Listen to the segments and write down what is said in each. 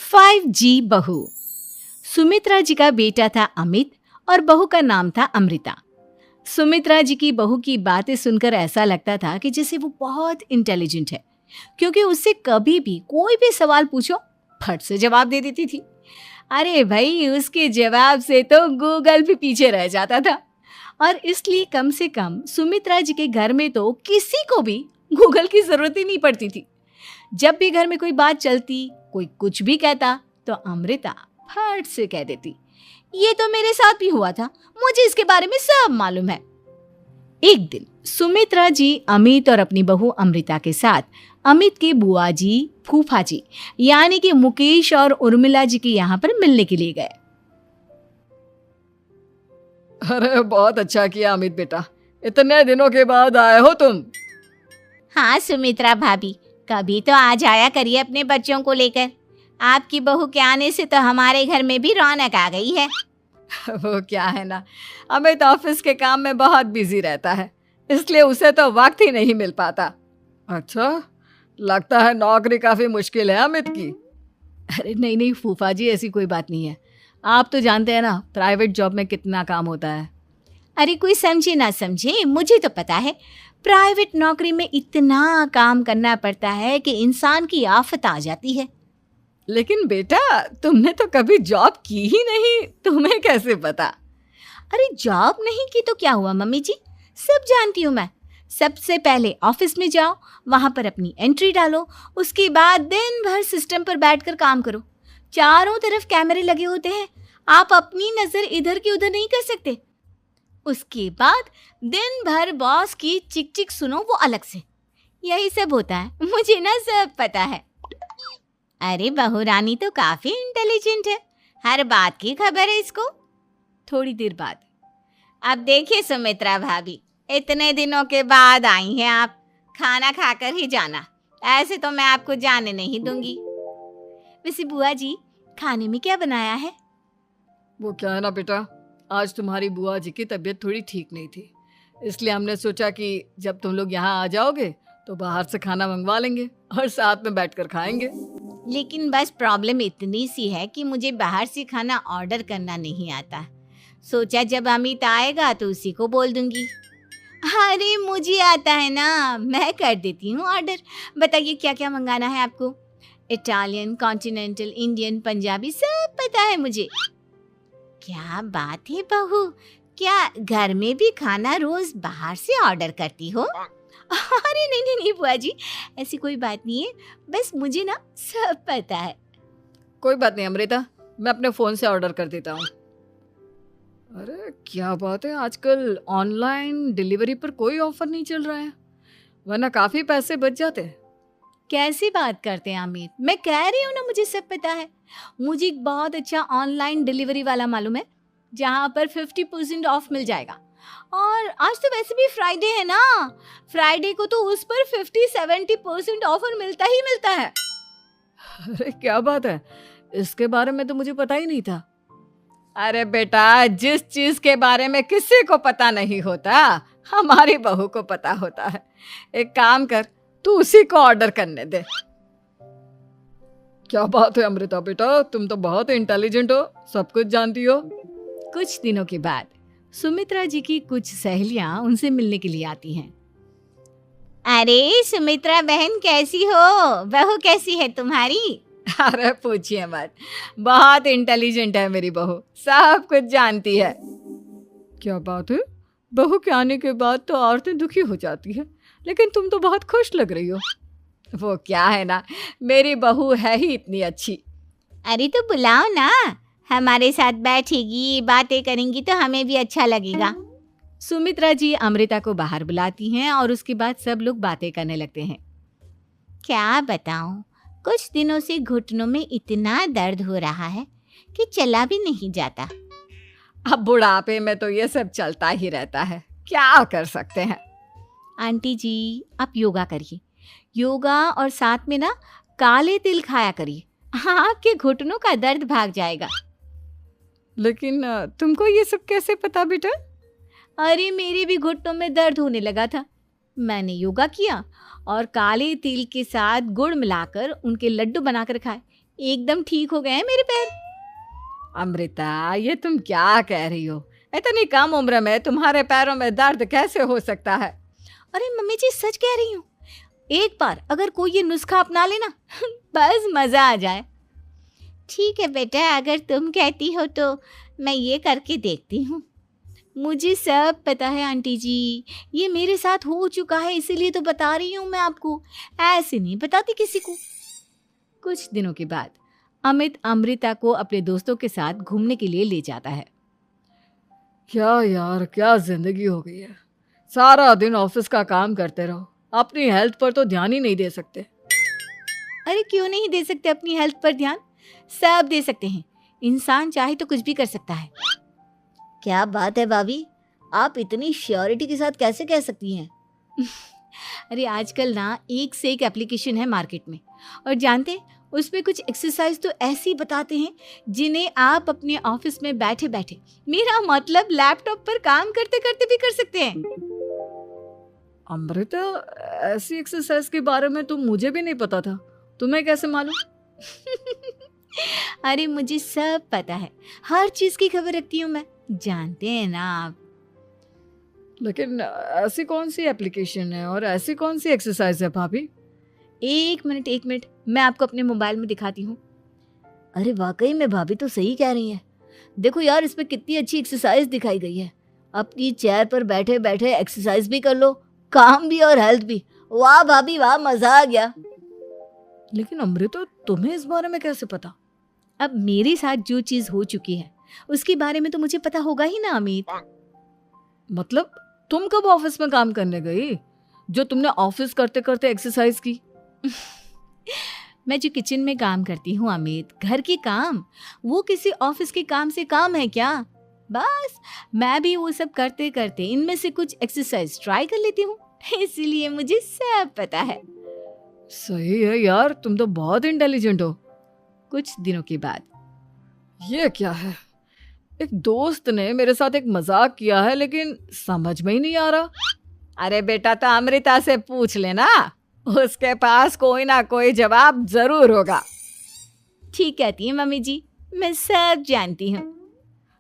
5G बहू। सुमित्रा जी का बेटा था अमित और बहू का नाम था अमृता। सुमित्रा जी की बहू की बातें सुनकर ऐसा लगता था कि जैसे वो बहुत इंटेलिजेंट है, क्योंकि उससे कभी भी कोई भी सवाल पूछो फट से जवाब दे देती थी। अरे भाई, उसके जवाब से तो गूगल भी पीछे रह जाता था। और इसलिए कम से कम सुमित्रा जी के घर में तो किसी को भी गूगल की जरूरत ही नहीं पड़ती थी। जब भी घर में कोई बात चलती, कोई कुछ भी कहता, तो अमृता फट से कह देती, ये तो मेरे साथ भी हुआ था, मुझे इसके बारे में सब मालूम है। एक दिन सुमित्रा जी अमित और अपनी बहू अमृता के साथ अमित के बुआ जी, फूफा जी यानी कि मुकेश और उर्मिला जी के यहाँ पर मिलने के लिए गए। अरे बहुत अच्छा किया अमित बेटा, इतने दिनों के बाद आए हो तुम। हाँ सुमित्रा भाभी, कभी तो आ जाया करिए अपने बच्चों को लेकर। आपकी बहू के आने से तो हमारे घर में भी रौनक आ गई है। वो क्या है ना, अमित ऑफिस के काम में बहुत बिजी रहता है, इसलिए उसे तो वक्त ही नहीं मिल पाता। अच्छा, लगता है नौकरी काफी मुश्किल है अमित की। अरे नहीं फूफा जी, ऐसी कोई बात नहीं है। आप तो जानते हैं ना प्राइवेट जॉब में कितना काम होता है। अरे कोई समझे ना समझे, मुझे तो पता है प्राइवेट नौकरी में इतना काम करना पड़ता है कि इंसान की आफत आ जाती है। लेकिन बेटा, तुमने तो कभी जॉब की ही नहीं, तुम्हें कैसे पता? अरे जॉब नहीं की तो क्या हुआ मम्मी जी, सब जानती हूँ मैं। सबसे पहले ऑफिस में जाओ, वहां पर अपनी एंट्री डालो, उसके बाद दिन भर सिस्टम पर बैठकर काम करो। चारों तरफ कैमरे लगे होते हैं, आप अपनी नजर इधर की उधर नहीं कर सकते। उसके बाद दिन भर बॉस की चिक चिक सुनो, वो अलग से। यही सब होता है, मुझे ना सब पता है। अरे बहू रानी तो काफी इंटेलिजेंट है, हर बात की खबर है इसको। थोड़ी देर बाद, अब देखिए सुमित्रा भाभी, इतने दिनों के बाद आई हैं आप, खाना खाकर ही जाना, ऐसे तो मैं आपको जाने नहीं दूंगी। वैसे बुआ जी, खाने में क्या बनाया है? वो क्या है ना बेटा, आज तुम्हारी बुआ जी की तबीयत थोड़ी ठीक नहीं थी, इसलिए हमने सोचा कि जब तुम लोग यहाँ आ जाओगे तो बाहर से खाना मंगवा लेंगे और साथ में बैठकर खाएंगे। लेकिन बस प्रॉब्लम इतनी सी है कि मुझे बाहर से खाना ऑर्डर करना नहीं आता। सोचा जब अमित आएगा तो उसी को बोल दूंगी। अरे मुझे आता है ना, मैं कर देती हूँ ऑर्डर। बताइए क्या क्या मंगाना है आपको? इटालियन, कॉन्टिनेंटल, इंडियन, पंजाबी, सब पता है मुझे। क्या बात है बहू, क्या घर में भी खाना रोज बाहर से ऑर्डर करती हो? अरे नहीं बुआ जी, ऐसी कोई बात नहीं है, बस मुझे ना सब पता है। कोई बात नहीं अमृता, मैं अपने फ़ोन से ऑर्डर कर देता हूँ। अरे क्या बात है, आजकल ऑनलाइन डिलीवरी पर कोई ऑफर नहीं चल रहा है, वरना काफ़ी पैसे बच जाते हैं। कैसी बात करते हैं अमित, मैं कह रही हूँ ना मुझे सब पता है। मुझे एक बहुत अच्छा ऑनलाइन डिलीवरी वाला मालूम है, जहाँ पर 50% ऑफ मिल जाएगा। और आज तो वैसे भी फ्राइडे है ना, फ्राइडे को तो उस पर 50-70% ऑफर मिलता ही मिलता है। अरे क्या बात है, इसके बारे में तो मुझे पता ही नहीं था। अरे बेटा, जिस चीज के बारे में किसी को पता नहीं होता, हमारी बहू को पता होता है। एक काम कर, तू उसी को ऑर्डर करने दे। क्या बात है अमृता बेटा, तुम तो बहुत इंटेलिजेंट हो, सब कुछ जानती हो। कुछ दिनों के बाद सुमित्रा जी की कुछ सहेलियां उनसे मिलने के लिए आती हैं। अरे सुमित्रा बहन कैसी हो, बहू कैसी है तुम्हारी? अरे पूछिए मत, बहुत इंटेलिजेंट है मेरी बहू, सब कुछ जानती है। क्या बात है, बहू के आने के बाद तो औरतें दुखी हो जाती है, लेकिन तुम तो बहुत खुश लग रही हो। वो क्या है ना, मेरी बहू है ही इतनी अच्छी। अरे तो बुलाओ ना, हमारे साथ बैठेगी, बातें करेंगी तो हमें भी अच्छा लगेगा। सुमित्रा जी अमृता को बाहर बुलाती हैं और उसके बाद सब लोग बातें करने लगते हैं। क्या बताऊं, कुछ दिनों से घुटनों में इतना दर्द हो रहा है कि चला भी नहीं जाता। अब बुढ़ापे में तो ये सब चलता ही रहता है, क्या कर सकते हैं। आंटी जी, आप योगा करिए, योगा और साथ में ना काले तिल खाया करिए, आपके घुटनों का दर्द भाग जाएगा। लेकिन तुमको ये सब कैसे पता बेटा? अरे मेरे भी घुटनों में दर्द होने लगा था, मैंने योगा किया और काले तिल के साथ गुड़ मिलाकर उनके लड्डू बनाकर खाए, एकदम ठीक हो गए हैं मेरे पैर। अमृता, ये तुम क्या कह रही हो? इतनी कम उम्र में तुम्हारे पैरों में दर्द कैसे हो सकता है? अरे मम्मी जी सच कह रही हूँ, एक बार अगर कोई ये नुस्खा अपना लेना बस मजा आ जाए। ठीक है बेटा, अगर तुम कहती हो तो मैं ये करके देखती हूँ। मुझे सब पता है आंटी जी, ये मेरे साथ हो चुका है, इसीलिए तो बता रही हूँ मैं आपको, ऐसे नहीं बताती किसी को। कुछ दिनों के बाद अमित अमृता को अपने दोस्तों के साथ घूमने के लिए ले जाता है। क्या यार, क्या जिंदगी हो गई है। सारा दिन ऑफिस का काम करते रहो, अपनी हेल्थ पर तो ध्यान ही नहीं दे सकते। अरे क्यों नहीं दे सकते अपनी हेल्थ पर ध्यान? सब दे सकते हैं, इंसान चाहे तो कुछ भी कर सकता है। क्या बात है भाभी, आप इतनी श्योरिटी के साथ कैसे कह सकती हैं? अरे आजकल ना एक से एक एप्लीकेशन है मार्केट में, और जानते उसमें कुछ एक्सरसाइज तो ऐसी बताते हैं जिन्हें आप अपने ऑफिस में बैठे बैठे, मेरा मतलब लैपटॉप पर काम करते करते भी कर सकते हैं। अमृता, ऐसी एक्सरसाइज के बारे में तो मुझे भी नहीं पता था, तुम्हें कैसे मालूम? अरे मुझे सब पता है, हर चीज की खबर रखती हूँ मैं, जानते हैं ना आप। लेकिन ऐसी कौन सी एप्लीकेशन है और ऐसी कौन सी एक्सरसाइज है भाभी? एक मिनट, मैं आपको अपने मोबाइल में दिखाती हूँ। अरे वाकई में भाभी तो सही कह रही हैं। देखो यार, इस पे कितनी अच्छी एक्सरसाइज दिखाई गई है। अपनी चेयर पर बैठे बैठे एक्सरसाइज भी कर लो, काम भी और हेल्थ भी। वाह भाभी वाह, मजा आ गया। लेकिन अमृता, तुम्हें इस बारे में कैसे पता? अब मेरे साथ जो चीज हो चुकी है उसके बारे में तो मुझे पता होगा ही ना अमित। मतलब तुम कब ऑफिस में काम करने गई जो तुमने ऑफिस करते करते एक्सरसाइज की? मैं जो किचन में काम करती हूँ अमित, घर के काम, वो किसी ऑफिस के काम से काम है क्या? बस मैं भी वो सब करते करते इनमें से कुछ एक्सरसाइज ट्राई कर लेती हूँ, इसीलिए मुझे सब पता है। सही है यार, तुम तो बहुत इंटेलिजेंट हो। कुछ दिनों के बाद ये क्या है? एक दोस्त ने मेरे साथ एक मजाक किया है, लेकिन समझ में ही नहीं आ रहा। अरे बेटा, तो अमृता से पूछ लेना, उसके पास कोई ना कोई जवाब जरूर होगा। ठीक कहती है मम्मी जी, मैं सब जानती हूँ।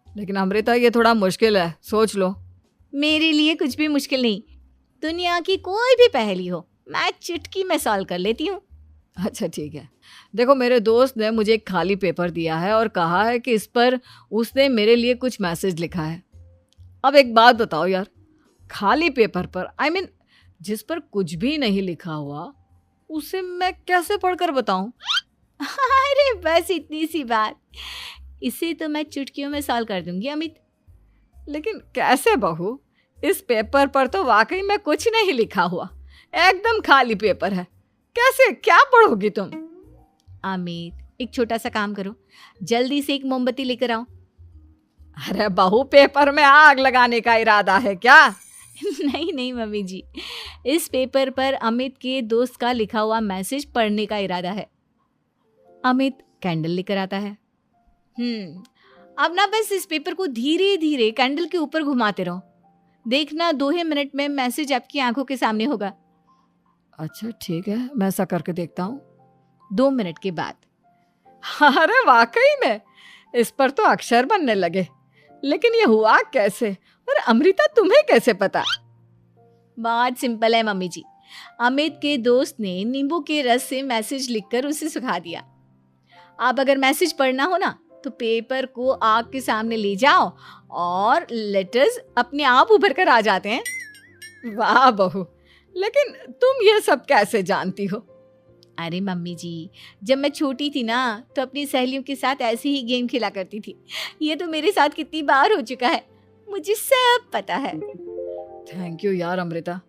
लेकिन अमृता, ये थोड़ा मुश्किल है, सोच लो। मेरे लिए कुछ भी मुश्किल नहीं, दुनिया की कोई भी पहेली हो मैं चुटकी में सॉल्व कर लेती हूँ। अच्छा ठीक है, देखो मेरे दोस्त ने मुझे एक खाली पेपर दिया है और कहा है कि इस पर उसने मेरे लिए कुछ मैसेज लिखा है। अब एक बात बताओ यार, खाली पेपर पर, I mean, जिस पर कुछ भी नहीं लिखा हुआ, उसे मैं कैसे पढ़कर बताऊं? अरे बस इतनी सी बात, इसे तो मैं चुटकियों में सॉल्व कर दूंगी अमित। लेकिन कैसे बहू? इस पेपर पर तो वाकई में कुछ नहीं लिखा हुआ, एकदम खाली पेपर है, कैसे, क्या पढ़ोगी तुम? अमित, एक छोटा सा काम करो, जल्दी से एक मोमबत्ती लेकर आओ। अरे बहू, पेपर में आग लगाने का इरादा है क्या? नहीं मम्मी जी, इस पेपर पर अमित के दोस्त का लिखा हुआ मैसेज पढ़ने का इरादा है। अमित कैंडल लेकर आता है। अब ना बस इस पेपर को धीरे धीरे कैंडल के ऊपर घुमाते रहो, देखना 2 ही मिनट में मैसेज आपकी आंखों के सामने होगा। अच्छा ठीक है, मैं ऐसा करके देखता हूँ। 2 मिनट के बाद अरे वाकई में इस पर तो अक्षर बनने लगे, लेकिन ये हुआ कैसे? और अमृता, तुम्हें कैसे पता? बहुत सिंपल है मम्मी जी, अमित के दोस्त ने नींबू के रस से मैसेज लिखकर उसे सुखा दिया। अब अगर मैसेज पढ़ना हो ना तो पेपर को आग के सामने ले जाओ और लेटर्स अपने आप उभर कर आ जाते हैं। वाह बहू, लेकिन तुम ये सब कैसे जानती हो? अरे मम्मी जी, जब मैं छोटी थी ना तो अपनी सहेलियों के साथ ऐसे ही गेम खेला करती थी। ये तो मेरे साथ कितनी बार हो चुका है, मुझे सब पता है। थैंक यू यार अमृता,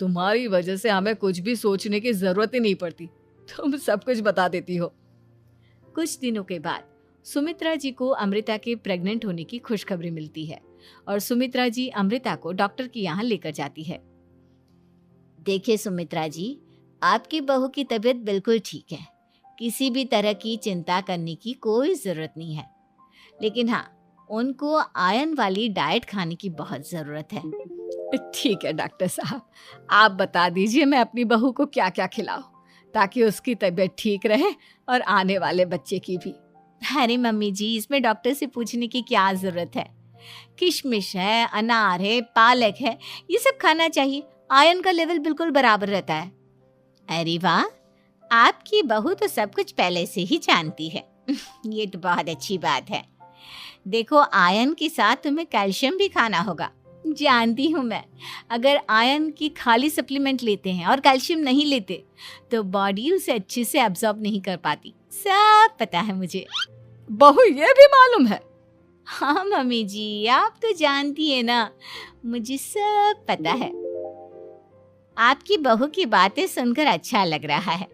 तुम्हारी वजह से हमें कुछ भी सोचने की जरूरत ही नहीं पड़ती, तुम सब कुछ बता देती हो। कुछ दिनों के बाद सुमित्रा जी को अमृता के प्रेग्नेंट होने की खुशखबरी मिलती है और सुमित्रा जी अमृता को डॉक्टर के यहाँ लेकर जाती है। देखिए सुमित्रा जी, आपकी बहू की तबीयत बिल्कुल ठीक है, किसी भी तरह की चिंता करने की कोई ज़रूरत नहीं है, लेकिन हाँ, उनको आयरन वाली डाइट खाने की बहुत ज़रूरत है। ठीक है डॉक्टर साहब, आप बता दीजिए मैं अपनी बहू को क्या क्या खिलाऊं ताकि उसकी तबीयत ठीक रहे और आने वाले बच्चे की भी। अरे मम्मी जी, इसमें डॉक्टर से पूछने की क्या ज़रूरत है। किशमिश है, अनार है, पालक है, ये सब खाना चाहिए। आयरन का लेवल बिल्कुल बराबर रहता है। अरे वाह, आपकी बहू तो सब कुछ पहले से ही जानती है। ये तो बहुत अच्छी बात है। देखो, आयरन के साथ तुम्हें कैल्शियम भी खाना होगा। जानती हूँ मैं, अगर आयरन की खाली सप्लीमेंट लेते हैं और कैल्शियम नहीं लेते तो बॉडी उसे अच्छे से एब्जॉर्ब नहीं कर पाती। सब पता है मुझे। बहू, ये भी मालूम है? हाँ मम्मी जी, आप तो जानती है ना, मुझे सब पता है। आपकी बहू की बातें सुनकर अच्छा लग रहा है।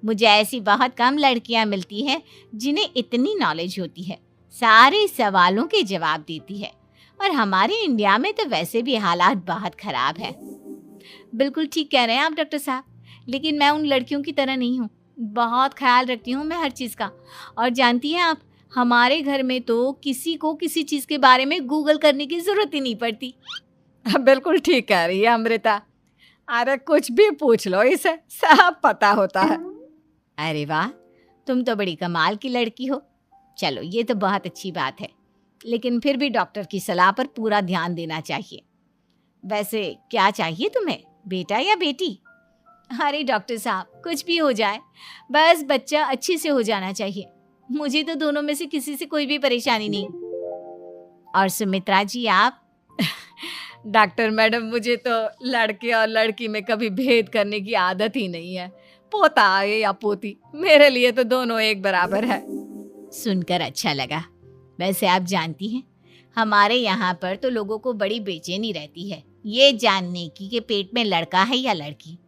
मुझे ऐसी बहुत कम लड़कियां मिलती हैं जिन्हें इतनी नॉलेज होती है, सारे सवालों के जवाब देती है। और हमारे इंडिया में तो वैसे भी हालात बहुत खराब है। बिल्कुल ठीक कह रहे हैं आप डॉक्टर साहब, लेकिन मैं उन लड़कियों की तरह नहीं हूँ। बहुत ख्याल रखती हूँ मैं हर चीज़ का। और जानती हैं आप, हमारे घर में तो किसी को किसी चीज़ के बारे में गूगल करने की ज़रूरत ही नहीं पड़ती। बिल्कुल ठीक कह रही है अमृता। अरे कुछ भी पूछ लो, इसे सब पता होता है। अरे वाह, तुम तो बड़ी कमाल की लड़की हो। चलो, ये तो बहुत अच्छी बात है, लेकिन फिर भी डॉक्टर की सलाह पर पूरा ध्यान देना चाहिए। वैसे क्या चाहिए तुम्हें, बेटा या बेटी? अरे डॉक्टर साहब, कुछ भी हो जाए, बस बच्चा अच्छे से हो जाना चाहिए। मुझे तो दोनों में से किसी से कोई भी परेशानी नहीं। और सुमित्रा जी, आप? डॉक्टर मैडम, मुझे तो लड़के और लड़की में कभी भेद करने की आदत ही नहीं है। पोता आए या पोती, मेरे लिए तो दोनों एक बराबर है। सुनकर अच्छा लगा। वैसे आप जानती हैं, हमारे यहाँ पर तो लोगों को बड़ी बेचैनी रहती है ये जानने की कि पेट में लड़का है या लड़की।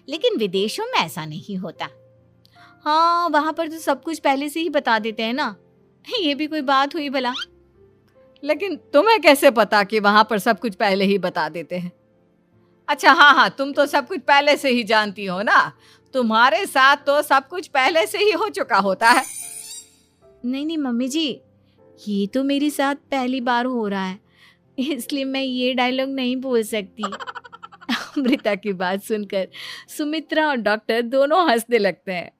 लेकिन विदेशों में ऐसा नहीं होता। हाँ, वहाँ पर तो सब कुछ पहले से ही बता देते हैं ना। ये भी कोई बात हुई भला? लेकिन तुम्हें कैसे पता कि वहां पर सब कुछ पहले ही बता देते हैं? अच्छा, हाँ, तुम तो सब कुछ पहले से ही जानती हो ना। तुम्हारे साथ तो सब कुछ पहले से ही हो चुका होता है। नहीं मम्मी जी, ये तो मेरे साथ पहली बार हो रहा है, इसलिए मैं ये डायलॉग नहीं बोल सकती। अमृता की बात सुनकर सुमित्रा और डॉक्टर दोनों हंसने लगते हैं